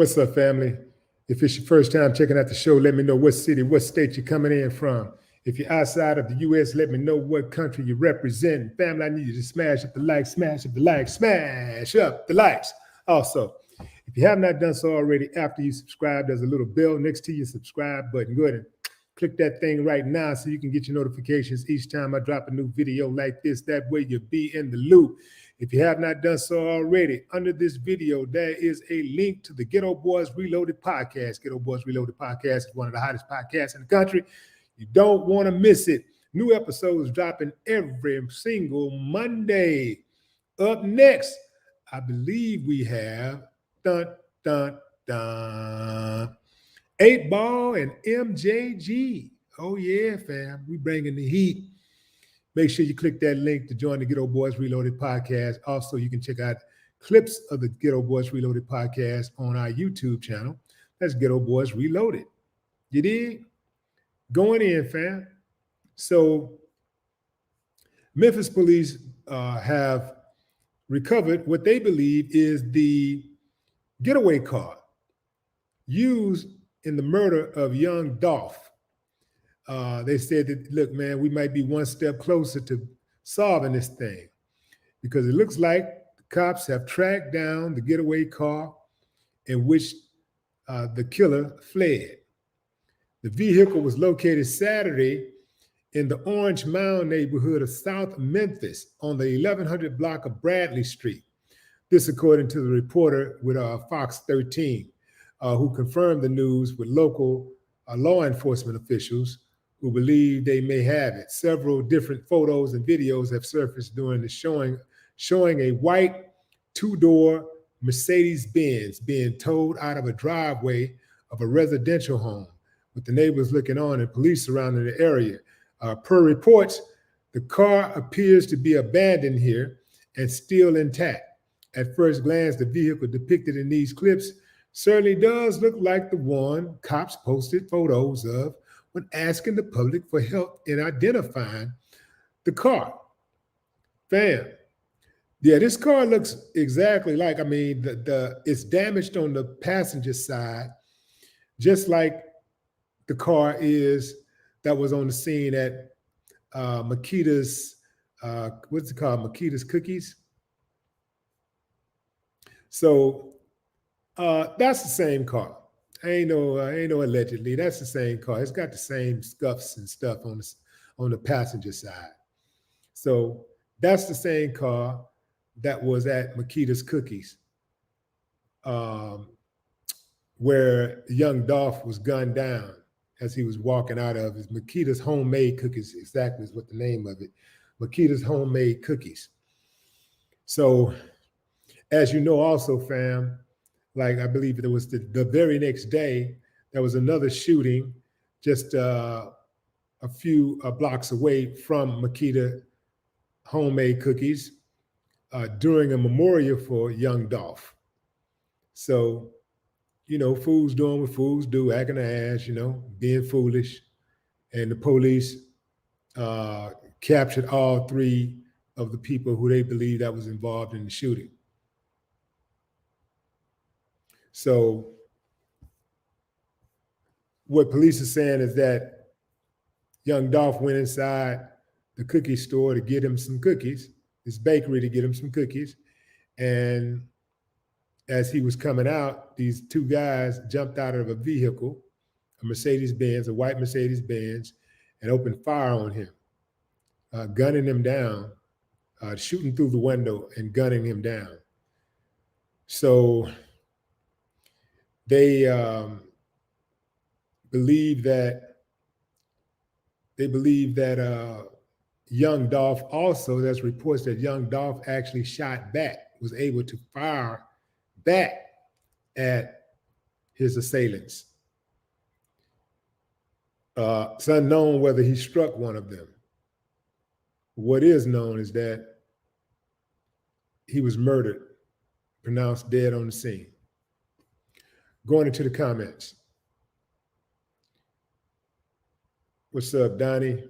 What's up, family? If it's your first time checking out the show, let me know what city, what state you're coming in from. If you're outside of the U.S., let me know what country you represent. Family, I need you to smash up the like, smash up the like, smash up the likes. Also, if you have not done so already, after you subscribe, there's a little bell next to your subscribe button. Go ahead and click that thing right now so you can get your notifications each time I drop a new video like this. That way you'll be in the loop. If you have not done so already, under this video, there is a link to the Ghetto Boys Reloaded podcast. Ghetto Boys Reloaded podcast is one of the hottest podcasts in the country. You don't want to miss it. New episodes dropping every single Monday. Up next, I believe we have dun, dun, dun, 8 Ball and MJG. Oh, yeah, fam. We bringing the heat. Make sure you click that link to join the Ghetto Boys Reloaded podcast. Also, you can check out clips of the Ghetto Boys Reloaded podcast on our YouTube channel. That's Ghetto Boys Reloaded. You dig? Going in, fam. So, Memphis police have recovered what they believe is the getaway car used in the murder of young Dolph. They said that, look, man, we might be one step closer to solving this thing because it looks like the cops have tracked down the getaway car in which the killer fled. The vehicle was located Saturday in the Orange Mound neighborhood of South Memphis on the 1100 block of Bradley Street. This according to the reporter with Fox 13, who confirmed the news with local law enforcement officials who believe they may have it. Several different photos and videos have surfaced during the showing a white two-door Mercedes-Benz being towed out of a driveway of a residential home, with the neighbors looking on and police surrounding the area. Per reports, the car appears to be abandoned here and still intact. At first glance, the vehicle depicted in these clips certainly does look like the one cops posted photos of when asking the public for help in identifying the car. Fam, yeah, this car looks exactly like, I mean, it's damaged on the passenger side, just like the car is that was on the scene at Makita's, what's it called? Makita's Cookies. So that's the same car. Ain't no allegedly. That's the same car. It's got the same scuffs and stuff on the passenger side. So that's the same car that was at Makita's Cookies, where young Dolph was gunned down as he was walking out of his Makita's Homemade Cookies. Exactly is what the name of it. Makita's Homemade Cookies. So, as you know, also, fam, like I believe it was the very next day, there was another shooting just a few blocks away from Makita Homemade Cookies during a memorial for young Dolph. So, you know, fools doing what fools do, acting an ass, you know, being foolish. And the police captured all 3 of the people who they believe that was involved in the shooting. So what police are saying is that young Dolph went inside the cookie store to get him some cookies, his bakery to get him some cookies. And as he was coming out, these 2 guys jumped out of a vehicle, a Mercedes-Benz, a white Mercedes-Benz, and opened fire on him, gunning him down, shooting through the window and gunning him down. So they believe that young Dolph also, there's reports that young Dolph actually shot back, was able to fire back at his assailants. It's unknown whether he struck one of them. What is known is that he was murdered, pronounced dead on the scene. Going into the comments. What's up, Donnie?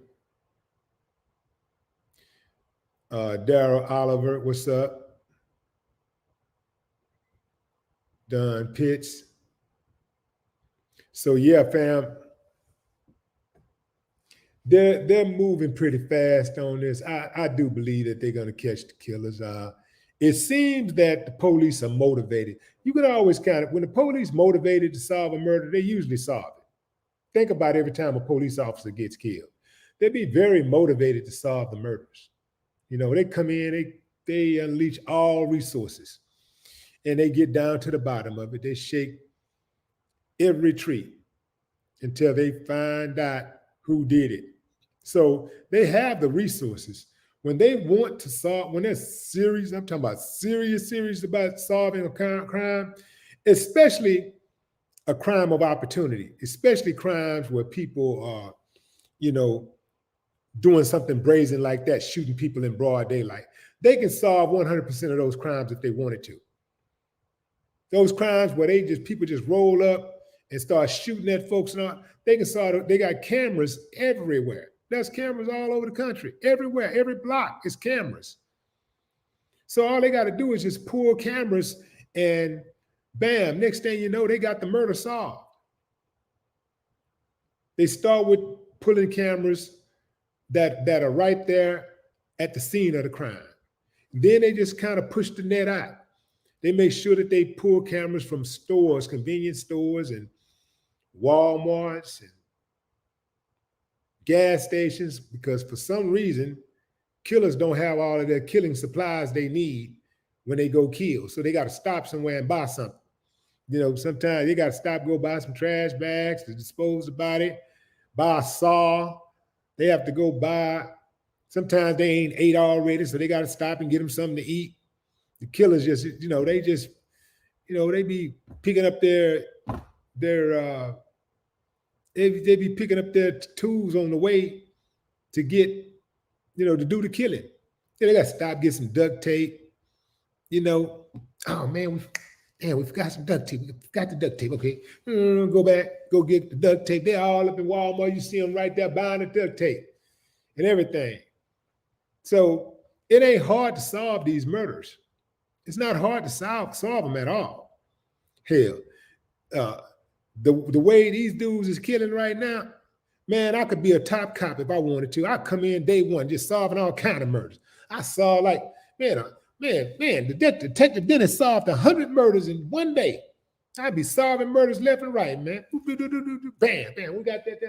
Daryl Oliver, what's up? Don Pitts, So yeah, fam, they're moving pretty fast on this. I do believe that they're gonna catch the killers. It seems that the police are motivated. You can always kind of, when the police motivated to solve a murder, they usually solve it. Think about every time a police officer gets killed. They'd be very motivated to solve the murders. You know, they come in, they unleash all resources, and they get down to the bottom of it. They shake every tree until they find out who did it. So they have the resources. When they want to solve, when they're serious, I'm talking about serious about solving a crime, especially a crime of opportunity, especially crimes where people are, you know, doing something brazen like that, shooting people in broad daylight. They can solve 100% of those crimes if they wanted to. Those crimes where people just roll up and start shooting at folks and all, they can solve. They got cameras everywhere. There's cameras all over the country, everywhere. Every block is cameras. So all they got to do is just pull cameras and bam, next thing you know, they got the murder solved. They start with pulling cameras that are right there at the scene of the crime. Then they just kind of push the net out. They make sure that they pull cameras from stores, convenience stores and Walmarts and gas stations, because for some reason, killers don't have all of their killing supplies they need when they go kill. So they got to stop somewhere and buy something. You know, sometimes they got to stop, go buy some trash bags to dispose of the body, buy a saw. They have to go buy, sometimes they ain't ate already, so they got to stop and get them something to eat. The killers just, you know, they be picking up they be picking up their tools on the way to get, you know, to do the killing. Yeah, they got to stop, get some duct tape, you know. Oh man, we forgot some duct tape. We forgot the duct tape. Okay, go back, go get the duct tape. They're all up in Walmart. You see them right there buying the duct tape and everything. So it ain't hard to solve these murders. It's not hard to solve them at all. Hell, the way these dudes is killing right now, man, I could be a top cop if I wanted to. I'd come in day one just solving all kind of murders. I saw like, the detective Dennis solved 100 murders in one day. I'd be solving murders left and right, man. Bam, bam, we got that,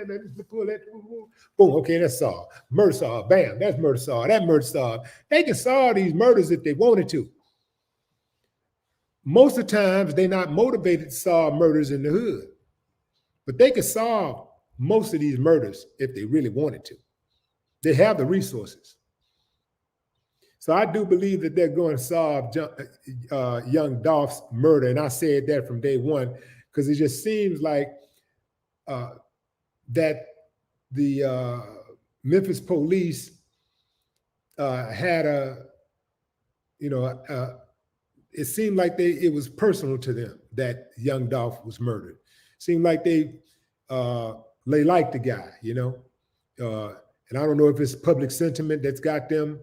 boom, okay, that's solved. Murder solved, bam, that's murder solved, that murder solved. They can solve these murders if they wanted to. Most of the times, they're not motivated to solve murders in the hood, but they could solve most of these murders if they really wanted to. They have the resources. So I do believe that they're going to solve young Dolph's murder, and I said that from day one because it just seems like that the Memphis police had it seemed like it was personal to them that young Dolph was murdered. Seemed like they liked the guy, you know. And I don't know if it's public sentiment that's got them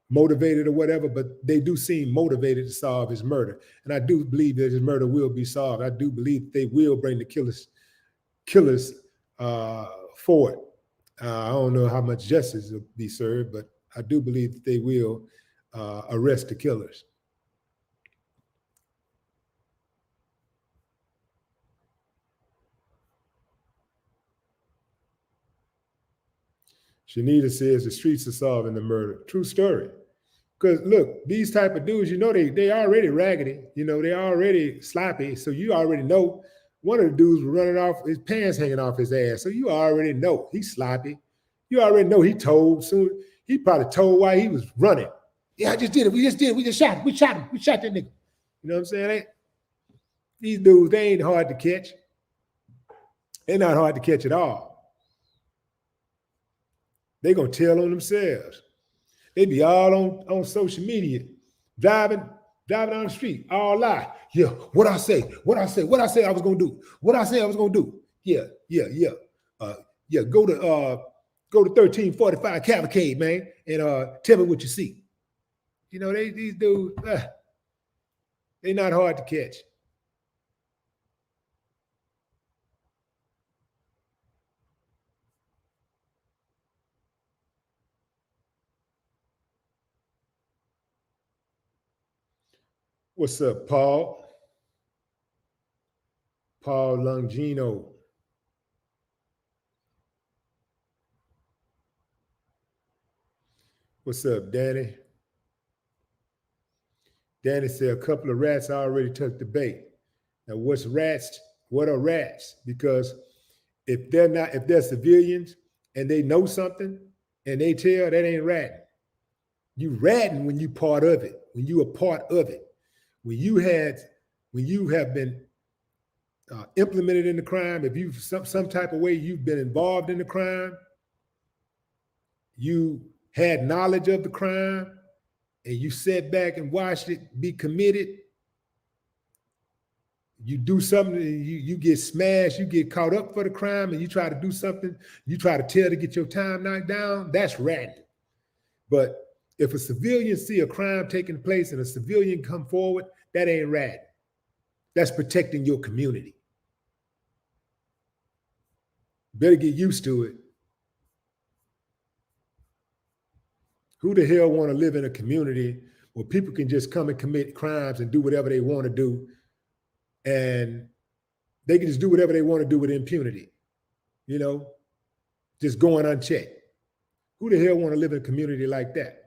motivated or whatever, but they do seem motivated to solve his murder. And I do believe that his murder will be solved. I do believe they will bring the killers for it. I don't know how much justice will be served, but I do believe that they will arrest the killers. Shanita says the streets are solving the murder. True story. Because look, these type of dudes, you know, they already raggedy, you know, they already sloppy. So you already know one of the dudes was running off, his pants hanging off his ass. So you already know he's sloppy. You already know he told soon. He probably told why he was running. Yeah, I just did it. We just shot him. We shot that nigga. You know what I'm saying? These dudes, they ain't hard to catch. They're not hard to catch at all. They're going to tell on themselves. They be all on social media, driving down the street, all lie. Yeah, what I say I was going to do. Yeah. Go to 1345 Cavalcade, man, and tell me what you see. You know, these dudes, they're not hard to catch. What's up, Paul? Paul Longino. What's up, Danny? Danny said a couple of rats already took the bait. Now, what's rats? What are rats? Because if they're civilians and they know something and they tell, that ain't ratting. You ratting when you part of it, when you a part of it. When you have been implemented in the crime, if you some type of way you've been involved in the crime, you had knowledge of the crime, and you sat back and watched it be committed. You do something, you get smashed, you get caught up for the crime, and you try to do something, you try to tell to get your time knocked down, that's ratting. But if a civilian see a crime taking place and a civilian come forward, that ain't ratting. That's protecting your community. Better get used to it. Who the hell want to live in a community where people can just come and commit crimes and do whatever they want to do, and they can just do whatever they want to do with impunity, you know, just going unchecked? Who the hell want to live in a community like that?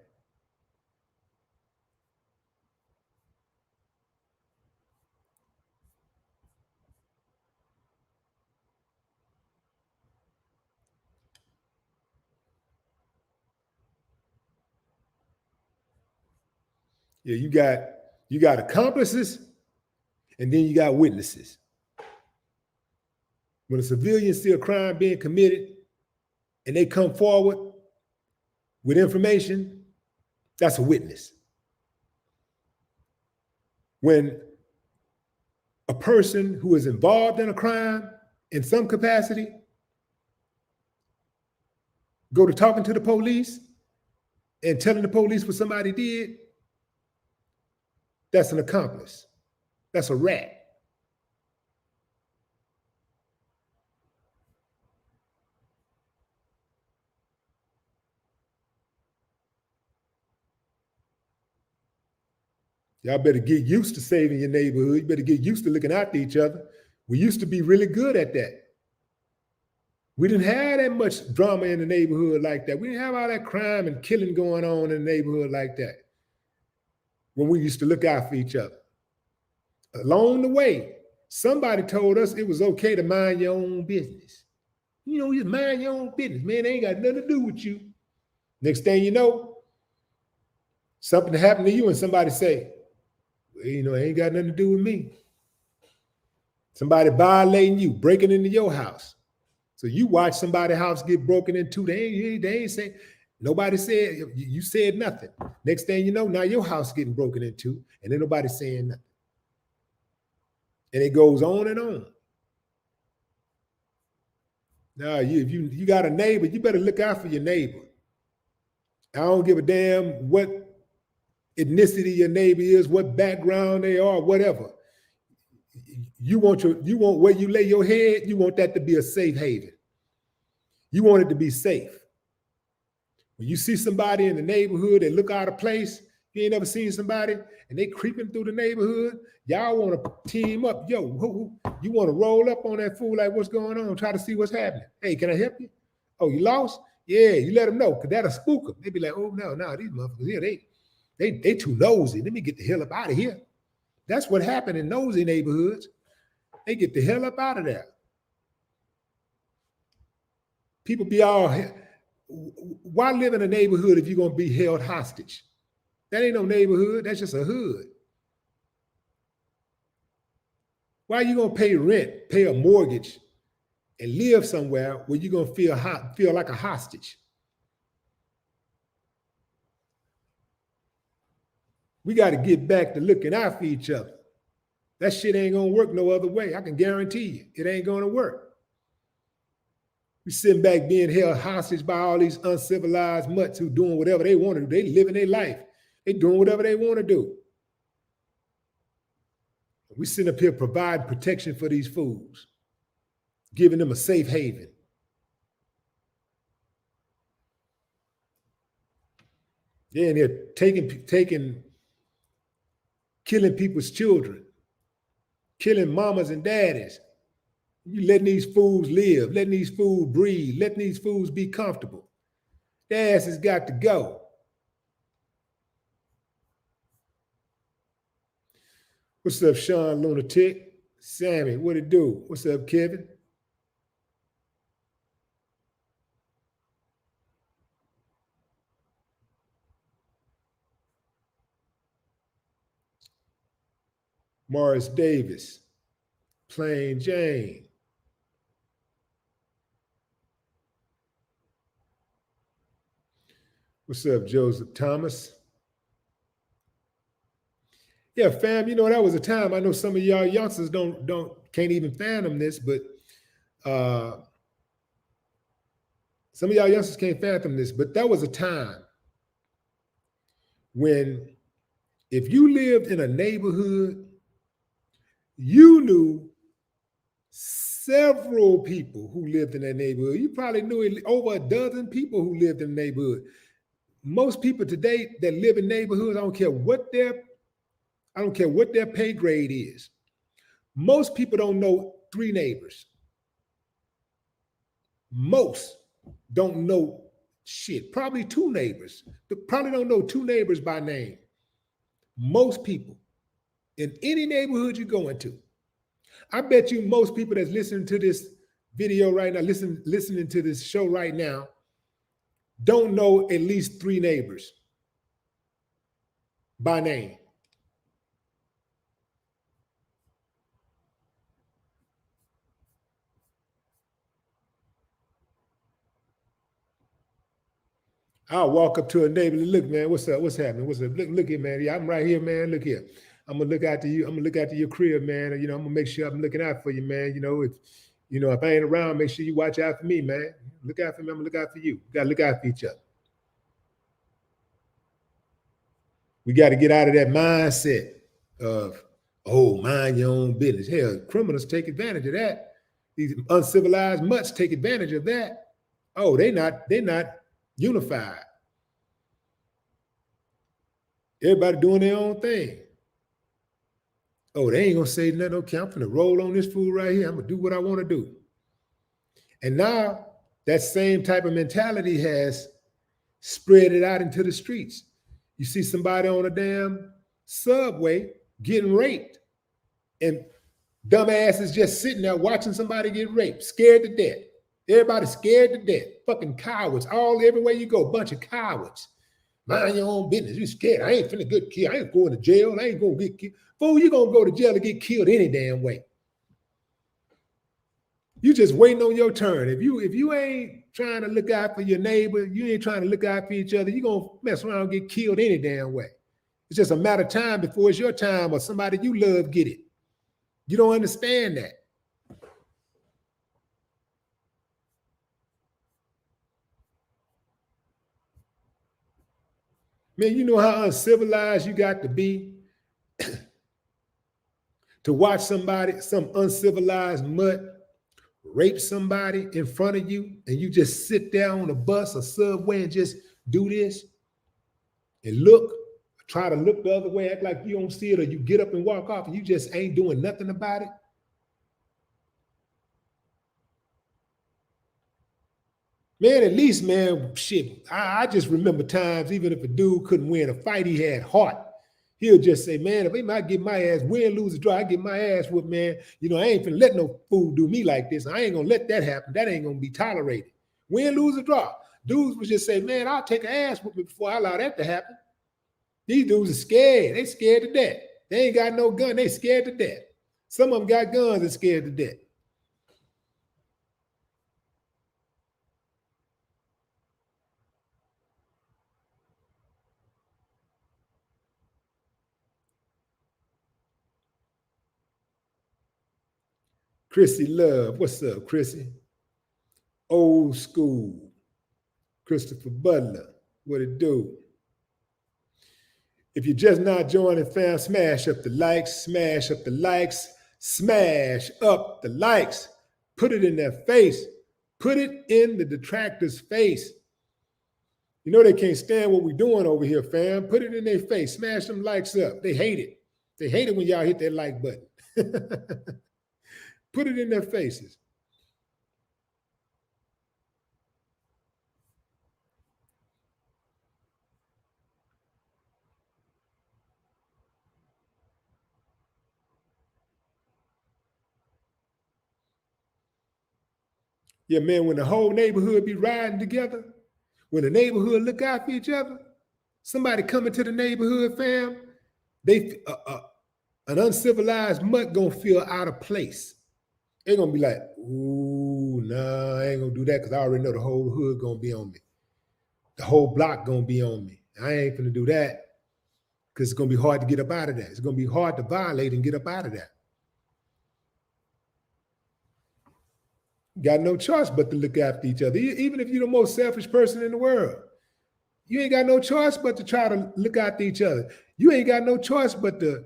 Yeah, you got accomplices, and then you got witnesses. When a civilian see a crime being committed and they come forward with information, that's a witness. When a person who is involved in a crime in some capacity go to talking to the police and telling the police what somebody did, that's an accomplice. That's a rat. Y'all better get used to saving your neighborhood. You better get used to looking after each other. We used to be really good at that. We didn't have that much drama in the neighborhood like that. We didn't have all that crime and killing going on in the neighborhood like that when we used to look out for each other. Along the way, somebody told us it was okay to mind your own business. You know, just mind your own business, man. They ain't got nothing to do with you. Next thing you know, something happened to you and somebody say, well, you know, it ain't got nothing to do with me. Somebody violating you, breaking into your house. So you watch somebody's house get broken into. They ain't say, nobody said, you said nothing. Next thing you know, now your house getting broken into, and then nobody saying nothing. And it goes on and on. Now, if you got a neighbor, you better look out for your neighbor. I don't give a damn what ethnicity your neighbor is, what background they are, whatever. You want where you lay your head, you want that to be a safe haven. You want it to be safe. When you see somebody in the neighborhood that look out of place, you ain't never seen somebody, and they creeping through the neighborhood, y'all want to team up. Yo, you want to roll up on that fool like, what's going on? Try to see what's happening. Hey, can I help you? Oh, you lost? Yeah, you let them know, because that'll spook them. They be like, oh, no, these motherfuckers here, they too nosy. Let me get the hell up out of here. That's what happened in nosy neighborhoods. They get the hell up out of there. People be all, why live in a neighborhood if you're going to be held hostage? That ain't no neighborhood. That's just a hood. Why are you going to pay rent, pay a mortgage, and live somewhere where you're going to feel like a hostage? We got to get back to looking out for each other. That shit ain't going to work no other way. I can guarantee you it ain't going to work. We sitting back being held hostage by all these uncivilized mutts who doing whatever they want to do. They living their life. They doing whatever they want to do. We sitting up here providing protection for these fools, giving them a safe haven. They're in here taking killing people's children, killing mamas and daddies. You letting these fools live, letting these fools breathe, letting these fools be comfortable. Their ass has got to go. What's up, Sean Lunatic? Sammy, what it do? What's up, Kevin? Morris Davis, Plain Jane. What's up, Joseph Thomas? Yeah, fam, you know, that was a time. I know some of y'all youngsters can't even fathom this, but some of y'all youngsters can't fathom this, but that was a time when if you lived in a neighborhood, you knew several people who lived in that neighborhood. You probably knew over a dozen people who lived in the neighborhood. Most people today that live in neighborhoods, I don't care what their pay grade is. Most people don't know 3 neighbors. Most don't know shit. Probably 2 neighbors. Probably don't know 2 neighbors by name. Most people in any neighborhood you go into. I bet you most people that's listening to this video right now, listening to this show right now, don't know at least 3 neighbors by name. I'll walk up to a neighbor and look, man, what's up? What's happening? What's up? Look here, man. Yeah, I'm right here, man. Look here. I'm gonna look after you. I'm gonna look after your crib, man. You know, I'm gonna make sure I'm looking out for you, man. You know, if I ain't around, make sure you watch out for me, man. Look out for me. I'm gonna look out for you. We gotta look out for each other. We got to get out of that mindset of, oh, mind your own business. Hell, criminals take advantage of that. These uncivilized mutts take advantage of that. Oh, they're not unified. Everybody doing their own thing. Oh, they ain't gonna say nothing. Okay, I'm gonna roll on this fool right here. I'm gonna do what I want to do. And now that same type of mentality has spread it out into the streets. You see somebody on a damn subway getting raped, and dumbasses just sitting there watching somebody get raped, scared to death. Everybody scared to death. Fucking cowards. Everywhere you go, bunch of cowards. Mind your own business. You scared. I ain't finna get killed. I ain't going to jail. I ain't gonna get killed. Fool, you gonna go to jail and get killed any damn way. You just waiting on your turn. If you ain't trying to look out for your neighbor, you ain't trying to look out for each other, you're gonna mess around and get killed any damn way. It's just a matter of time before it's your time or somebody you love get it. You don't understand that. Man, you know how uncivilized you got to be to watch somebody, some uncivilized mutt, rape somebody in front of you, and you just sit there on a bus or subway and just do this and try to look the other way, act like you don't see it, or you get up and walk off and you just ain't doing nothing about it. Man, at least, man, shit, I just remember times, even if a dude couldn't win a fight, he had heart. He'll just say, man, if he might get my ass, win, lose, or draw, I get my ass whooped, man. You know, I ain't finna let no fool do me like this. I ain't gonna let that happen. That ain't gonna be tolerated. Win, lose, or draw. Dudes would just say, man, I'll take an ass whooping before I allow that to happen. These dudes are scared. They scared to death. They ain't got no gun. They scared to death. Some of them got guns and scared to death. Chrissy Love, what's up, Chrissy? Old school. Christopher Butler, what it do? If you're just not joining, fam, smash up the likes, smash up the likes, smash up the likes. Put it in their face. Put it in the detractors' face. You know they can't stand what we're doing over here, fam. Put it in their face. Smash them likes up. They hate it. They hate it when y'all hit that like button. Put it in their faces. Yeah, man, when the whole neighborhood be riding together, when the neighborhood look out for each other, somebody coming to the neighborhood, fam, they an uncivilized mutt gonna feel out of place. They're gonna be like, ooh, nah, I ain't gonna do that because I already know the whole hood gonna be on me. The whole block gonna be on me. I ain't gonna do that because it's gonna be hard to get up out of that. It's gonna be hard to violate and get up out of that. Got no choice but to look after each other. Even if you're the most selfish person in the world, you ain't got no choice but to try to look after each other. You ain't got no choice but to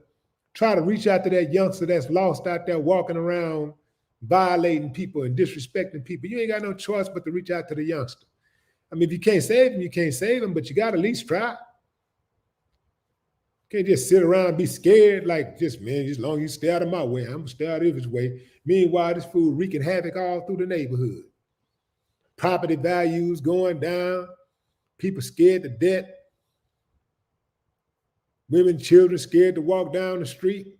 try to reach out to that youngster that's lost out there walking around violating people and disrespecting people. You ain't got no choice but to reach out to the youngster. I mean, if you can't save him, you can't save him, but you got to at least try. You can't just sit around and be scared like, just, man, as long as you stay out of my way, I'm going to stay out of his way. Meanwhile, this fool wreaking havoc all through the neighborhood. Property values going down. People scared to death. Women, children scared to walk down the street.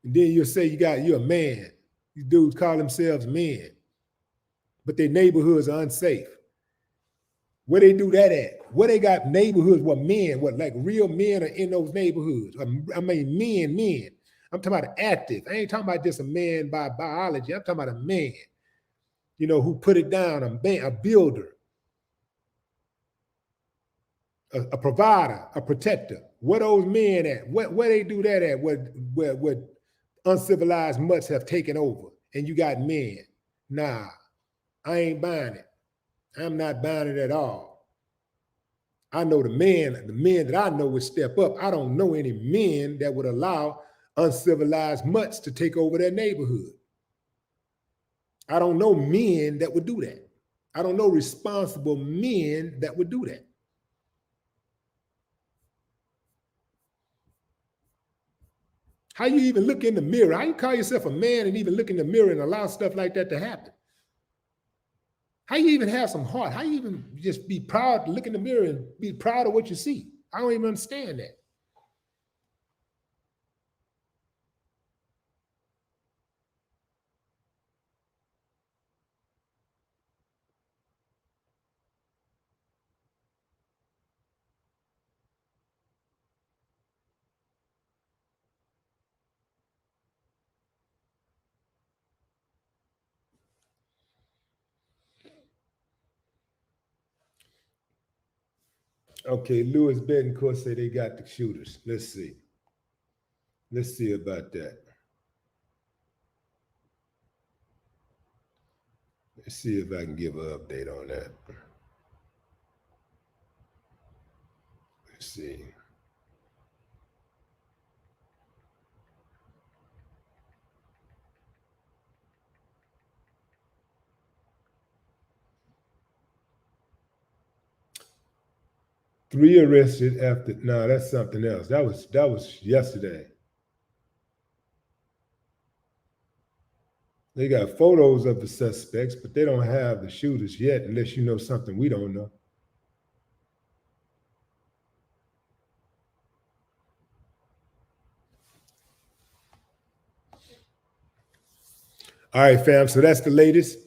And then you'll say you're a man. These dudes call themselves men. But their neighborhoods are unsafe. Where they do that at? Where they got neighborhoods where men, what like real men are in those neighborhoods? I mean, men. I'm talking about active. I ain't talking about just a man by biology. I'm talking about a man, who put it down, a builder, a provider, a protector. Where those men at? Where they do that at? Where uncivilized mutts have taken over and you got men. Nah, I ain't buying it. I'm not buying it at all. I know the men that I know would step up. I don't know any men that would allow uncivilized mutts to take over their neighborhood. I don't know men that would do that. I don't know responsible men that would do that. How you even look in the mirror? How you call yourself a man and even look in the mirror and allow stuff like that to happen? How you even have some heart? How you even just be proud to look in the mirror and be proud of what you see? I don't even understand that. Okay, Louis Betancourt say they got the shooters. Let's see. Let's see about that. Let's see if I can give an update on that. Let's see. Three arrested after. No, that's something else. That was yesterday. They got photos of the suspects, but they don't have the shooters yet, unless you know something we don't know. All right, fam. So that's the latest.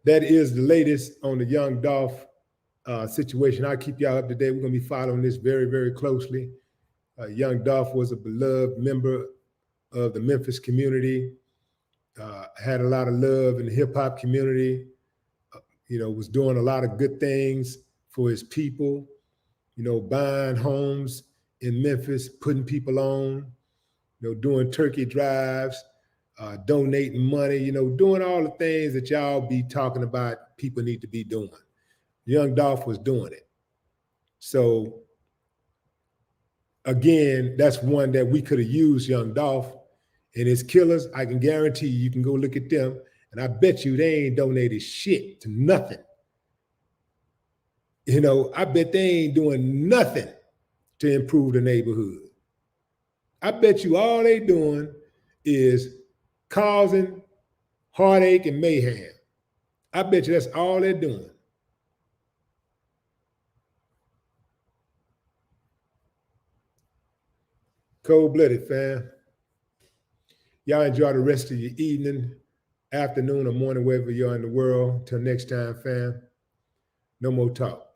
That is the latest on the young Dolph situation. I'll keep y'all up to date. We're going to be following this very, very closely. Young Dolph was a beloved member of the Memphis community, had a lot of love in the hip hop community, was doing a lot of good things for his people, buying homes in Memphis, putting people on, doing turkey drives, donating money, doing all the things that y'all be talking about people need to be doing. Young Dolph was doing it. So again, that's one that we could have used, Young Dolph. And his killers, I can guarantee you can go look at them, and I bet you they ain't donated shit to nothing. I bet they ain't doing nothing to improve the neighborhood. I bet you all they doing is causing heartache and mayhem. I bet you that's all they're doing. Cold-blooded, fam. Y'all enjoy the rest of your evening, afternoon, or morning, wherever you are in the world. Till next time, fam. No more talk.